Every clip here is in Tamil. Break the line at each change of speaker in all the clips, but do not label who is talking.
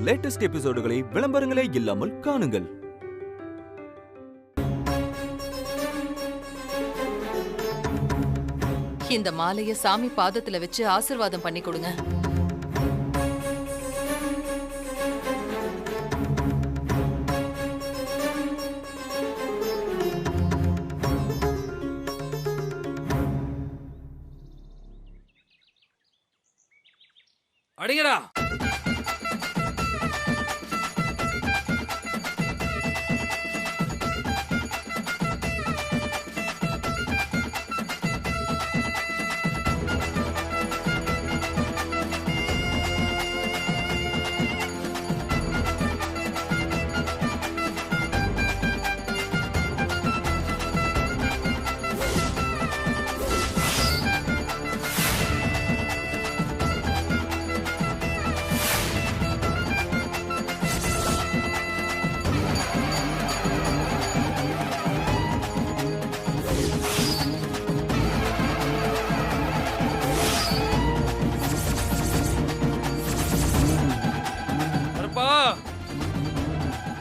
லேட்டஸ்ட் எபிசோடுகளை விளம்பரங்களே இல்லாமல் காணுங்கள்.
இந்த மாலைய சாமி பாதத்துல வச்சு ஆசீர்வாதம் பண்ணி கொடுங்க.
அடிங்கடா.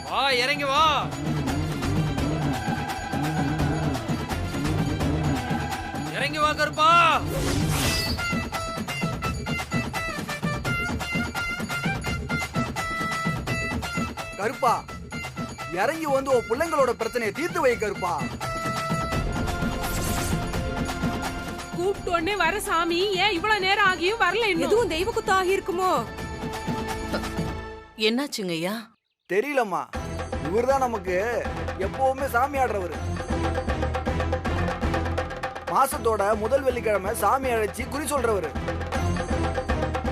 வா, இறங்கி வா. இறங்கி வா கருப்பா.
கருப்பா, இறங்கி வந்து உன் பிள்ளைங்களோட பிரச்சனையை தீர்த்து வை கருப்பா.
கூப்பிட்டோன்னே வர சாமி ஏன் இவ்வளவு நேரம் ஆகியும் வரல? எதுவும் தெய்வ குத்தம் ஆகி இருக்குமோ?
என்னாச்சுங்க ஐயா?
தெரியலம்மா, இவர்தான் நமக்கு எப்பவுமே சாமி ஆடுறவர். மாசத்தோட முதல் வெள்ளிக்கிழமை சாமி அழைச்சி குறி சொல்றவர்.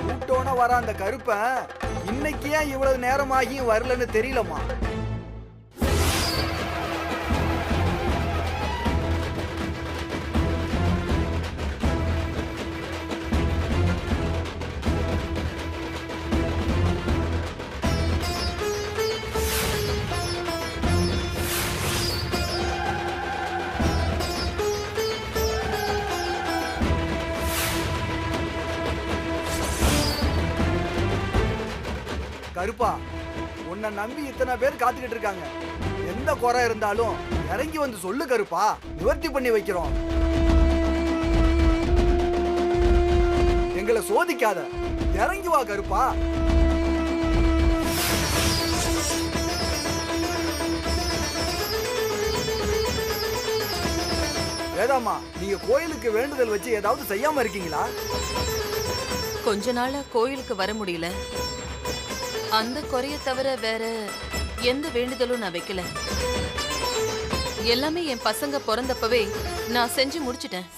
கூட்டோன வர அந்த கருப்பன் இன்னைக்கு ஏன் இவ்வளவு நேரமாகியும் வரலன்னு தெரியலம்மா. கருப்பா, உன்னை நம்பி இத்தனை பேர் காத்துக்கிட்டு இருக்காங்க. எந்த குறை இருந்தாலும் இறங்கி வந்து சொல்லு கருப்பா, நிவர்த்தி பண்ணி வைக்கிறோம். எங்களை சோதிக்காத, இறங்கி வா கருப்பா. வேதாம்மா, நீங்க கோயிலுக்கு வேண்டுதல் வச்சு ஏதாவது செய்யாம இருக்கீங்களா?
கொஞ்ச நாளா கோயிலுக்கு வர முடியல. அந்த குறைய தவிர வேற எந்த வேண்டுதலும் நான் வைக்கல. எல்லாமே என் பசங்க பிறந்தப்பவே நான் செஞ்சு முடிச்சிட்டேன்.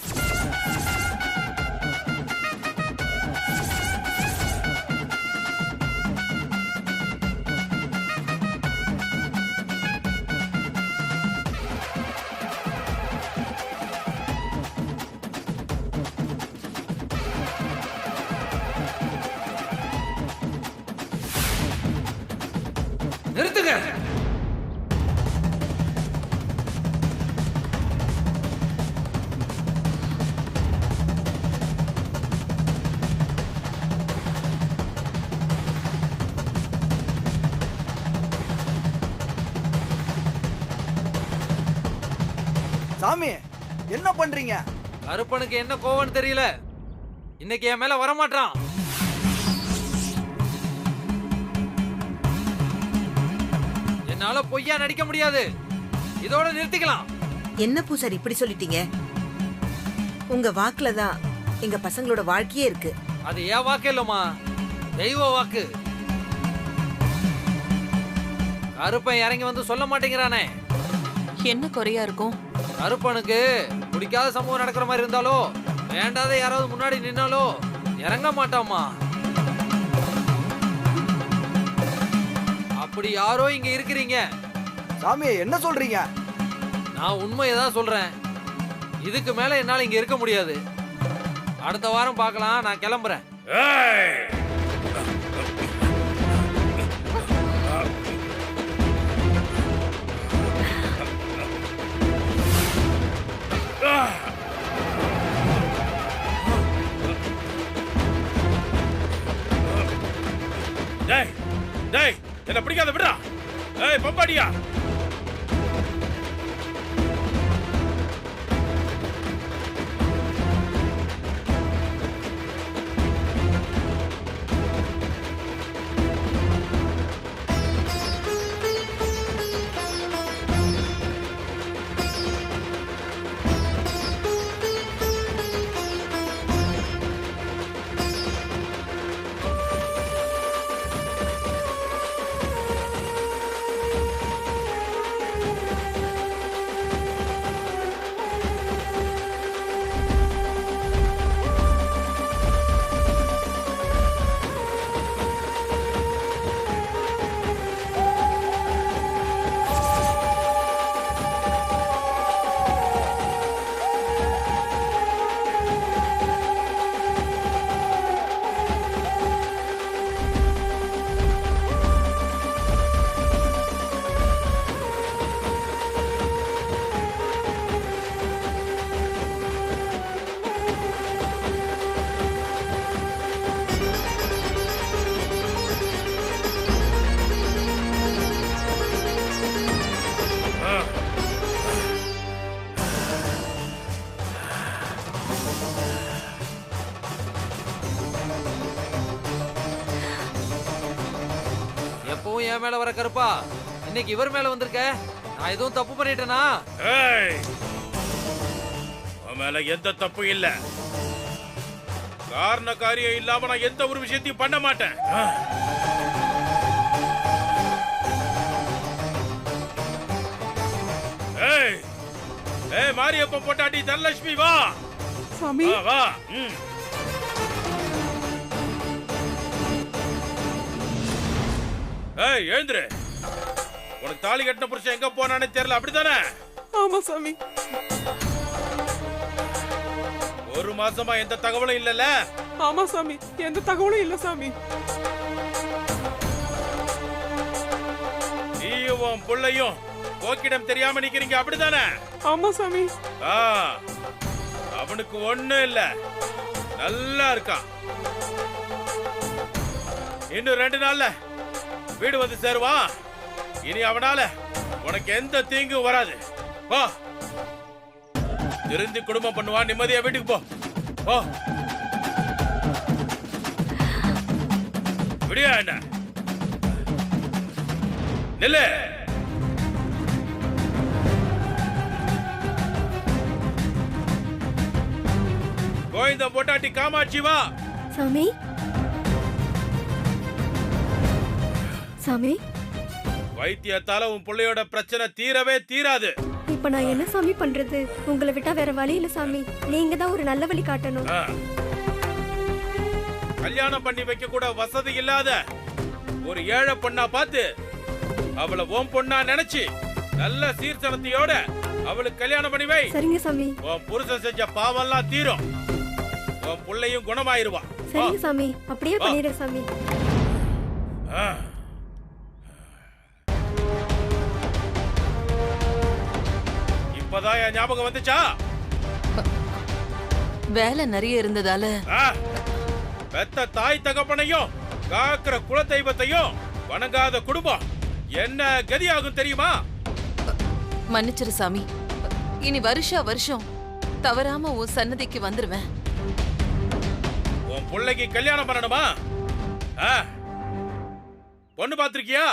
நிறுத்துங்க.
சாமி, என்ன பண்றீங்க?
கருப்பனுக்கு என்ன கோவம்னு தெரியல. இன்னைக்கு என் மேல வரமாட்டான். என்னால பொய்யா நடிக்க முடியாது. இதோட நிறுத்திக்கலாம்.
என்ன பூசாரி இப்படி சொல்லிட்டீங்க? உங்க வாக்குல தான் எங்க பசங்களோட வாழ்க்கையே இருக்கு.
அது ஏன் வாக்கு இல்லம்மா, தெய்வ வாக்கு. கருப்பன் இறங்கி வந்து சொல்ல மாட்டேங்கிறானே.
என்ன குறையா இருக்கும்?
கருப்பனுக்கு பிடிக்காத சம்பவம் நடக்கிற மாதிரி இருந்தாலோ, வேண்டாத யாராவது முன்னாடி நின்னாலோ இறங்க மாட்டாமா. அப்படி யாரோ இங்க இருக்கிறீங்க.
சாமி, என்ன சொல்றீங்க?
நான் உண்மையதான் சொல்றேன். இதுக்கு மேல என்னால இங்க இருக்க முடியாது. அடுத்த வாரம் பார்க்கலாம். நான் கிளம்புறேன்.
டேய் என்ன பிடிக்காத விடுடா. ஏய் பம்பாடியா.
எப்பவும் என் மேல வர கருப்பா, இன்னைக்கு இவர் மேல வந்திருக்க. நான் எதுவும் தப்பு பண்ணிட்டேனா?
ஏய் உன் மேல எந்த தப்பு இல்ல. காரண காரியம் இல்லாம நான் எந்த ஒரு விஷயத்தையும் பண்ண மாட்டேன். ஏய் ஏய் மாரியப்ப பொட்டாட்டி தனலட்சுமி வா.
சாமி
வா வா. ஏய் எழுந்துரு. உனக்கு தாலி கட்டின புருஷன் எங்க போனானே தெரியல, அப்படித்தானே?
ஆமா சாமி.
ஒரு மாசமா எந்த தகவலும் இல்லல?
ஆமா சாமி, எந்த தகவலும் இல்ல சாமி.
நீயும் உன் புள்ளையும் போக்கிடம் தெரியாம நிக்கிறீங்க, அப்படித்தானே?
ஆமா சாமி.
அவனுக்கு ஒண்ணும் இல்ல, நல்லா இருக்கான். இன்னும் 2 நாள்ல வீடு வந்து சேருவான். இனி அவனால உனக்கு எந்த தீங்கும் வராது. போ, திருந்தி குடும்பம் பண்ணுவான். நிம்மதியா வீட்டுக்கு போ. போ. விடியா என்ன நில்லு. கோவிந்த பொட்டாட்டி காமாட்சி வா.
சாமி சாமி,
வைத்தியத்தால உன் பிள்ளையோட பிரச்சனை தீரவே தீராது.
இப்ப நான் என்ன சாமி பண்றது? உங்களை விட்டா வேற வழி இல்ல சாமி. நீங்க தான் ஒரு நல்ல வழி காட்டணும்.
கல்யாணம் பண்ணி வைக்க கூட வசதி இல்லாத ஒரு ஏழை பொண்ணா பார்த்து அவளை ஓம் பொண்ணா நினைச்சு நல்ல சீர்சனத்தையோட அவளுக்கு கல்யாணம் பண்ணி வை.
சரிங்க சாமி.
உன் புருஷன் செஞ்ச பாவம்லாம் தீரும். உன் புள்ளையும் குணமாயிருவான்.
சரிங்க சாமி, அப்படியே பண்ணிடுறேன் சாமி.
இப்பதான் என் ஞாபகம் வந்துச்சா?
வேலை நிறைய இருந்ததால
பெத்த தாய் தகப்பனையும் காக்கிற குல தெய்வத்தையும் வணங்காத குடும்பம் என்ன கதியாகும் தெரியுமா?
மன்னிச்சிரு சாமி. இனி வருஷம் தவறாம உன் சன்னதிக்கு வந்துருவேன்.
உன் பிள்ளைக்கு கல்யாணம் பண்ணணுமா? பொண்ணு பாத்திருக்கியா?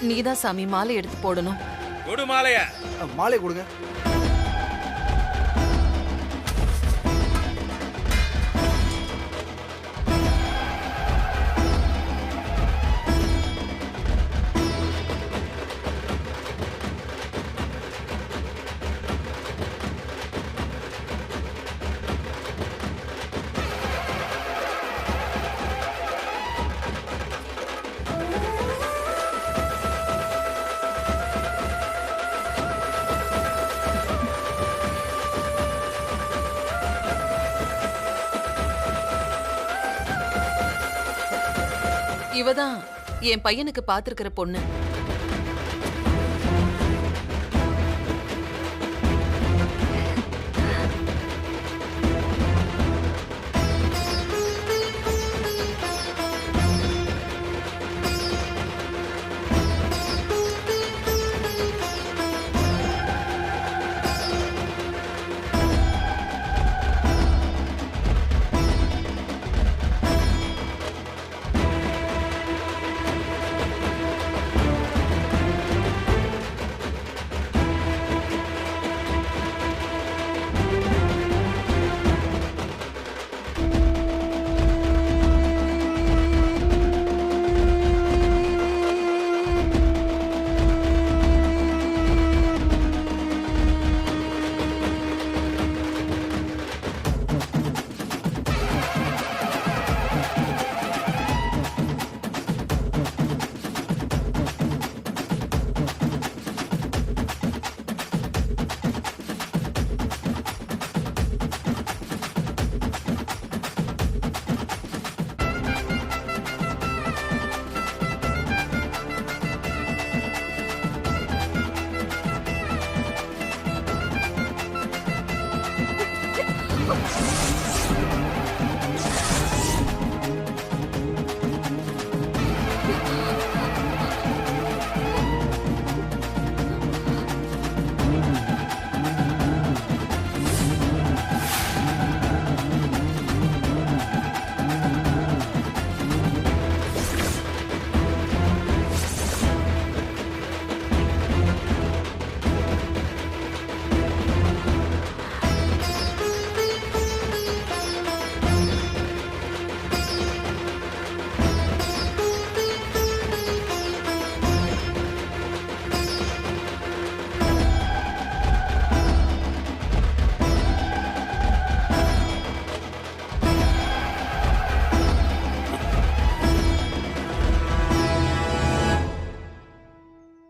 நீதான் சாமி மாலை எடுத்து போடணும்.
கொடு மாலைய.
மாலை கொடுங்க.
இவதான் என் பையனுக்கு பாத்திருக்கிற பொண்ணு.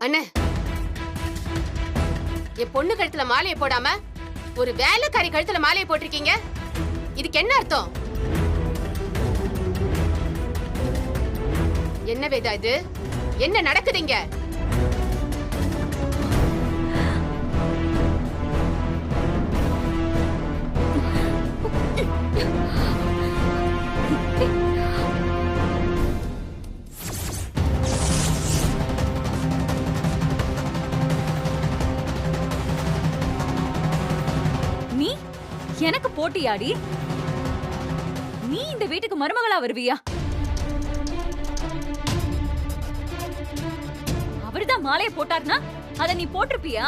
அண்ணே, என் பொண்ணு கழுத்துல மாலையை போடாம ஒரு வேலைக்காரி கழுத்துல மாலையை போட்டிருக்கீங்க. இதுக்கு என்ன அர்த்தம்? என்ன வேதா இது? என்ன நடக்குதுங்க?
எனக்கு போட்டியாடி? நீ இந்த வீட்டுக்கு மருமகளா வருவியா? அவர்தான் மாலையை போட்டார்னா அத நீ போட்டிருப்பியா?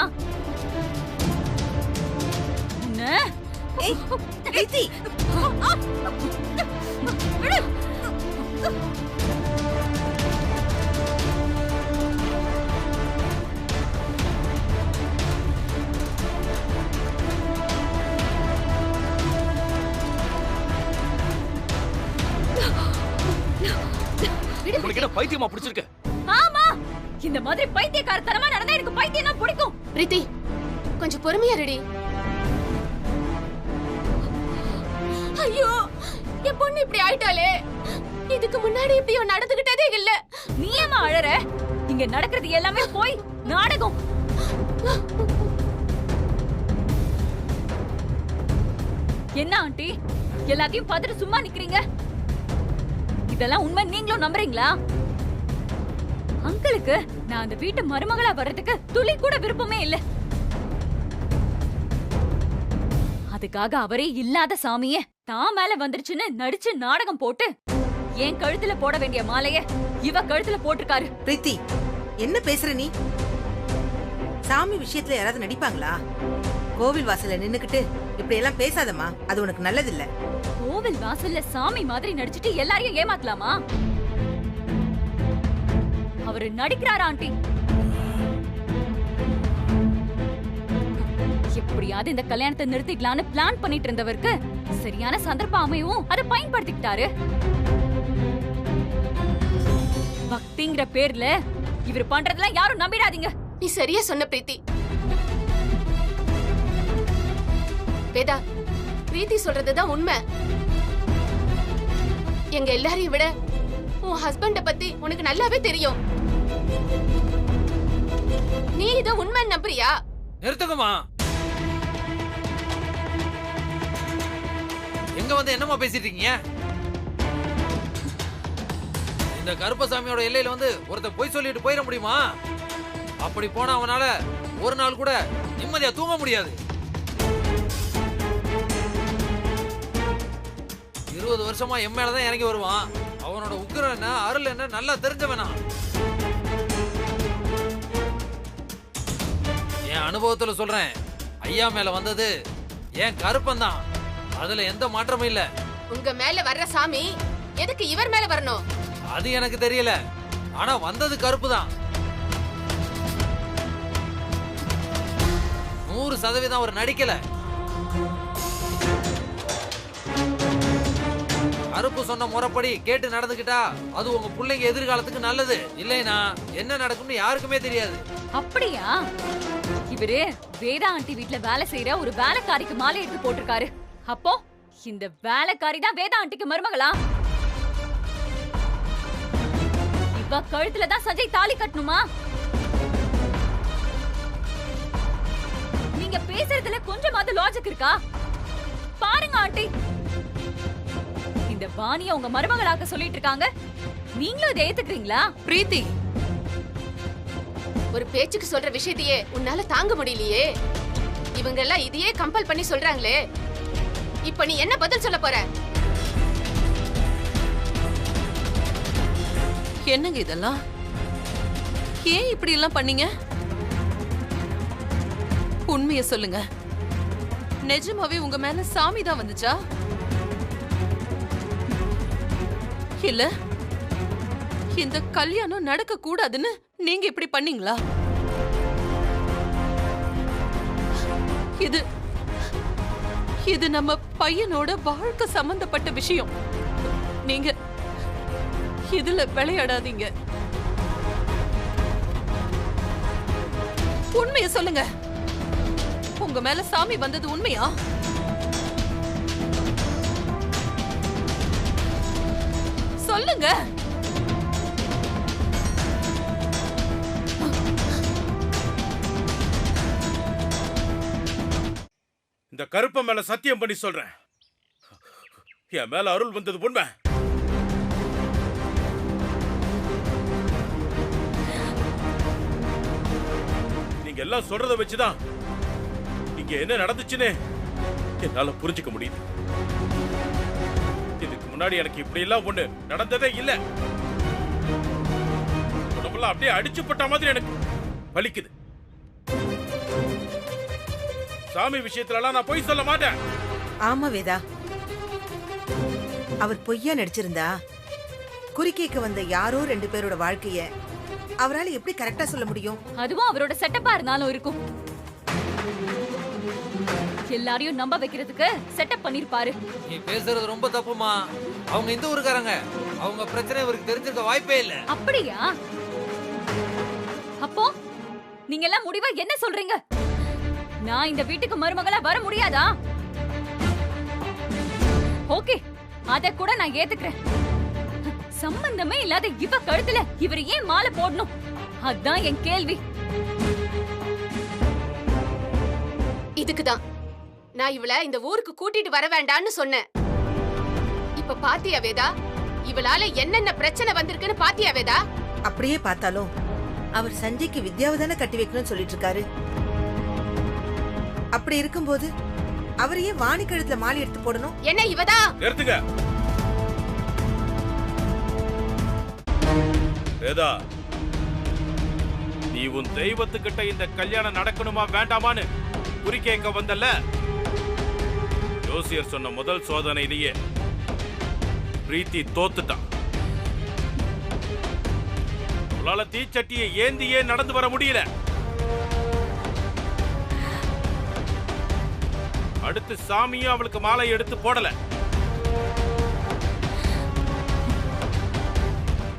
உங்களுக்கு என்ன பைத்தியமா பிடிச்சிருக்கு?
ஆமா, இந்த மாதிரி பைத்தியக்காரத்தனமா நடந்தா எனக்கு பைத்தியம் தான் பிடிக்கும்.
பிரீத்தி, கொஞ்சம் பொறுமையா இருடி. ஐயோ, என் பொண்ணு இப்படி ஆயிட்டாளே. இதுக்கு முன்னாடி இப்படி நடந்துகிட்டதே இல்ல.
நீ ஏமா அழற? இங்க நடக்கிறது எல்லாமே போய் நாடகம். என்ன ஆண்டி, எல்லாத்தையும் பார்த்துட்டு சும்மா நிக்கிறீங்க? இதெல்லாம் உண்மை நீங்களும் நம்புறீங்களா? அங்கிளுக்கு நான் அந்த வீட்டு மருமகளா வர்றதுக்கு துளி கூட விருப்பமே இல்ல. அதுக்காக அவரே இல்லாத சாமிய தான் மேல வந்துருச்சுன்னு நடிச்சு நாடகம் போட்டு என் கழுத்துல போட வேண்டிய மாலைய இவ கழுத்துல போட்டிருக்காரு.
பிரீத்தி, என்ன பேசுற நீ? சாமி விஷயத்துல யாராவது நடிப்பாங்களா? கோவில் வாசல்ல நின்னுக்கிட்டு இப்படி எல்லாம் பேசாதம்மா, அது உனக்கு நல்லதில்ல.
கோவில் வாசல்ல சாமி மாதிரி நடிச்சிட்டு எல்லாரையும் ஏமாத்தலாமா? அவரு நடிக்கிறாரா ஆண்டி? எப்படியாவது இந்த கல்யாணத்தை நிறுத்திக்கலான்னு பிளான் பண்ணிட்டு இருந்தவருக்கு சரியான சந்தர்ப்பம் அமையவும் அதை பயன்படுத்திக்கிட்டாரு. பக்திங்கிற பேர்ல இவர் பண்றதெல்லாம் யாரும் நம்பிடாதீங்க.
நீ சரியா சொன்ன பிரீத்தி. வேதா, பிரீத்தி சொல்றதுதான் உண்மை. எங்க எல்லாரையும் விட உன் ஹஸ்பண்ட பத்தி உனக்கு நல்லாவே தெரியும். நீ இத உண்மை நம்புறியா?
நிறுத்துக்குமா. எங்க வந்து என்னமா பேசிட்டு இருக்கீங்க? இந்த கருப்பசாமியோட எல்லையில வந்து ஒருத்தர் பொய் சொல்லிட்டு போயிட முடியுமா? அப்படி போனா அவனால ஒரு நாள் கூட நிம்மதியா தூங்க முடியாது. 20 வருஷமா என் மேலதான் இறங்கி வருவான். அவனோட உக்கிரம் என்ன, அருள் என்ன நல்லா தெரிஞ்சவனா. என் அனுபவத்துல சொல்றேன், ஐயா மேல வந்தது என் கருப்பன் தான். அதுல எந்த மாற்றமும் இல்ல.
உங்க மேல வர்ற சாமி எதுக்கு இவர் மேல வரணும்?
அது எனக்கு தெரியல. ஆனா வந்தது கருப்பு தான். 100% அவர் நடிக்கல. கருப்பு சொன்ன முறைப்படி கேட்டு நடந்துக்கிட்டா அது உங்க பிள்ளைங்க எதிர்காலத்துக்கு நல்லது. இல்லைனா என்ன நடக்கும்னு யாருக்குமே தெரியாது.
அப்படியா? இவரு வேதா ஆண்டி வீட்ல வேலை செய்யற ஒரு வேலைக்காரிக்கு மாலை எடுத்து போட்டிருக்காரு. அப்போ இந்த வேலைக்காரி தான் வேதா ஆண்டிக்கு மருமகளா? இவ கழுத்துல தான் சஞ்சய் தாலி கட்டணுமா? நீங்க பேசுறதுல கொஞ்சமாவது லாஜிக் இருக்கா? பாருங்க ஆண்டி, இந்த வாணிய உங்க மருமகளாக்க சொல்லிட்டு இருக்காங்க, நீங்களும் இதை ஏத்துக்கிறீங்களா?
பிரீத்தி,
ஒரு பேச்சுக்கு சொல்ற விஷயத்தையே உன்னால தாங்க முடியலையே. இவங்க எல்லாம் இதையே கம்பல் பண்ணி சொல்றாங்களே, இப்ப நீ என்ன பதில் சொல்ல போற?
என்னங்க இதெல்லாம்? ஏன் இப்படி எல்லாம் பண்ணீங்க? உண்மையை சொல்லுங்க. நிஜமாவே உங்க மேல சாமி தான் வந்துச்சா? இல்ல இந்த கல்யாணம் நடக்க கூடாதுன்னு நீங்க இப்படி பண்ணீங்களா? இது நம்ம பையனோட வாழ்க்கை சம்பந்தப்பட்ட விஷயம். நீங்க இதுல விளையாடாதீங்க. உண்மையை சொல்லுங்க. உங்க மேல சாமி வந்தது உண்மையா? சொல்லுங்க.
இந்த கருப்ப மேல சத்தியம் பண்ணி சொல்றேன், என் மேல அருள் வந்தது உண்மை. நீங்க எல்லாம் சொல்றத வச்சுதான் இங்க என்ன நடந்துச்சுன்னு என்னால புரிஞ்சுக்க முடியுது. இதுக்கு முன்னாடி எனக்கு இப்படி எல்லாம் ஒண்ணு நடந்ததே இல்ல. உடம்பெல்லாம் அப்படியே அடிச்சு போட்ட மாதிரி எனக்கு வலிக்குது. சாமி விஷயத்துல நான் பொய் சொல்ல மாட்டேன்.
ஆமா வேதா, அவர் பொய்யா நடிச்சிருந்தா குறிக்கேக்க வந்த யாரோ 2 பேரோட வாழ்க்கைய அவரால எப்படி கரெக்டா சொல்ல முடியும்?
அதுவும் அவரோட செட்டப்பா இருந்தாலும் இருக்கும். எல்லாரையும் நம்ப வைக்கிறதுக்கு செட்டப் பண்ணிருப்பாரு.
நீ பேசுறது ரொம்ப தப்புமா. அவங்க இந்த ஊருக்காரங்க, அவங்க பிரச்சனை இவருக்கு தெரிஞ்சிருக்க வாய்ப்பே இல்ல.
அப்படியா? அப்போ நீங்க எல்லாம் முடிவா என்ன சொல்றீங்க? நான் இந்த வீட்டுக்கு மருமகளா வர முடியாதா? ஓகே, அத கூட நான் ஏத்துக்கிறேன். சம்பந்தமே இல்லாத இவ கழுத்துல இவர் ஏன் மாலை போடணும்? அதான் என் கேள்வி.
இதுக்குதான் நான் இவள இந்த ஊருக்கு கூட்டிட்டு வர வேண்டான்னு சொன்னேன். இப்ப பாத்தியா வேதா, இவளால என்னென்ன பிரச்சனை வந்திருக்குன்னு பாத்தியா வேதா?
அப்படியே பார்த்தாலும் அவர் சஞ்சய்க்கு வித்யாவை தானே கட்டி வைக்கணும்னு சொல்லிட்டு இருக்காரு. அப்படி இருக்கும்போது அவரையே வாணி கழுத்துல மாலை எடுத்து போடணும்.
என்ன இவதா?
நிறுத்துங்க வேதா, நீ உன் தெய்வத்துக்கிட்ட இந்த கல்யாணம் நடக்கணுமா வேண்டாமான்னு குறிக்கேக்க வந்தல்ல. ஜோசியர் சொன்ன முதல் சோதனையிலேயே பிரீத்தி தோத்துட்டான். உங்களால தீச்சட்டியை ஏந்தியே நடந்து வர முடியல. அடுத்து சாமியும் அவளுக்கு மாலை எடுத்து போடல.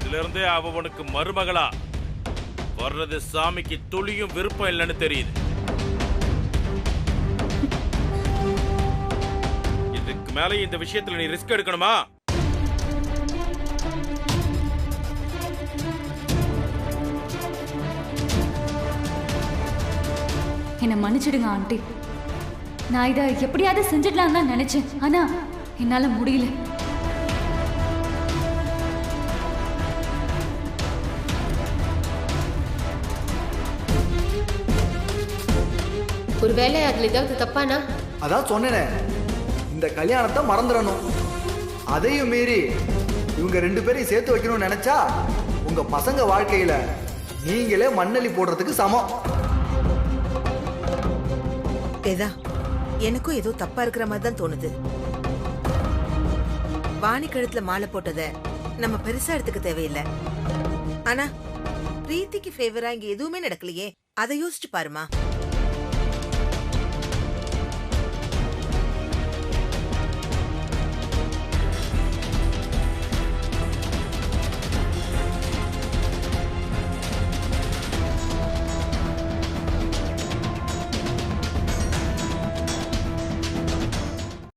இதுல இருந்தே அவ உனக்கு மருமகளா வர்றது சாமிக்கு துளியும் விருப்பம் இல்லைன்னு தெரியுது. இதுக்கு மேல இந்த விஷயத்துல நீ ரிஸ்க் எடுக்கணுமா?
என்ன மன்னிச்சிடுங்க ஆண்டி. நான் இதை எப்படியாவது செஞ்சிடலாம் தான் நினைச்சேன். ஆனா என்னால முடியல.
ஒருவேளை அதுல ஏதாவது தப்பானா?
அதான் சொன்னேனே, இந்த கல்யாணத்தை மறந்துடணும். அதையும் மீறி இவங்க 2 பேரையும் சேர்த்து வைக்கணும்னு நினைச்சா உங்க பசங்க வாழ்க்கையில நீங்களே மண்ணலி போடுறதுக்கு சமம்.
வேதா, எனக்கும் ஏதோ தப்பா இருக்கிற மாதிரி தான் தோணுது. வாணி கழுத்துல மாலை போட்டத நம்ம பெருசா எடுத்துக்க தேவையில்லை. ஆனா பிரீத்திக்கு ஃபேவரா இங்க எதுவுமே நடக்கலையே, அதை யோசிச்சு பாருமா.